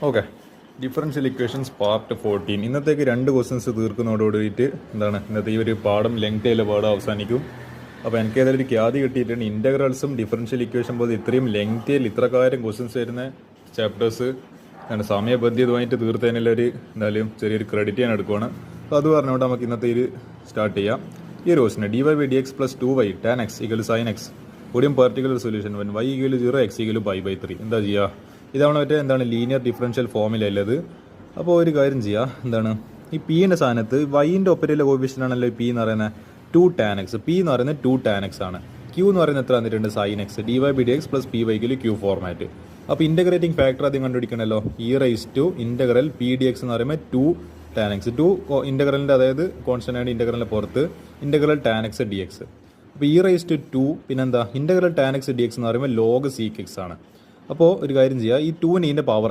Okay, differential equations part 14. ഇന്നത്തേക്ക് 2 questions തീർക്കുന്നതോടുകൂടിയിട്ട് ഇന്നത്തെ ഈ ഒരു പാഠം ലെങ്തിയിലെ പാഠം അവസാനിക്കും. അപ്പോൾ എനിക്ക് ഏതായാലും ഒരു ഖ്യാതി കിട്ടിയിട്ടുണ്ട്. ഇൻ്റഗ്രൽസും ഡിഫറൻഷ്യൽ ഇക്വേഷൻ പോലെ ഇത്രയും ലെങ്തിയിൽ ഇത്രക്കാര്യം ക്വസ്റ്റ്യൻസ് വരുന്ന ചാപ്റ്റേഴ്സ് സമയബന്ധിതമായിട്ട് തീർത്തതിനുള്ളൊരു എന്തായാലും ചെറിയൊരു ക്രെഡിറ്റ് ഞാൻ എടുക്കുവാണ്. അപ്പോൾ അത് പറഞ്ഞുകൊണ്ട് നമുക്ക് ഇന്നത്തെ ഇത് സ്റ്റാർട്ട് ചെയ്യാം. ഈ ഒരു ക്വസ്റ്റിന് dy/dx + 2y tan x = sin x കൂടിയും പെർട്ടിക്കുലർ സൊല്യൂഷൻ വൻ y = 0 x = π/3 എന്താ ചെയ്യുക? ഇതാണ് മറ്റേ ലീനിയർ ഡിഫറൻഷ്യൽ ഫോമിലുള്ളത്. അപ്പോൾ ഒരു കാര്യം ചെയ്യുക, ഈ പീൻ്റെ സ്ഥാനത്ത് വൈൻ്റെ ഒപ്പരയിലെ കോഫിഷ്യൻ്റ് ആണല്ലോ പി എന്ന് പറയുന്നത് 2 tan x. പി എന്ന് പറയുന്നത് 2 tan x ആണ്. ക്യൂ എന്ന് പറയുന്നത് എത്ര വന്നിട്ടുണ്ട്? sin x. dy/dx + py = q format. അപ്പോൾ ഇൻ്റഗ്രേറ്റിംഗ് ഫാക്ടർ ആദ്യം കണ്ടുപിടിക്കണമല്ലോ. e⁻∫pdx എന്ന് പറയുമ്പോൾ 2 tan x. 2 ഇൻ്റഗ്രലിൻ്റെ അതായത് കോൺസ്റ്റൻ്റ് ആണ് ഇൻ്റഗ്രലിൻ്റെ പുറത്ത് ഇൻ്റഗ്രൽ tan x dx. അപ്പോൾ e⁻², പിന്നെന്താ ഇൻ്റഗ്രൽ tan x dx എന്ന് പറയുമ്പോൾ log sec x ആണ്. അപ്പോൾ ഒരു കാര്യം ചെയ്യുക, ഈ 2ന് ഇതിൻ്റെ പവർ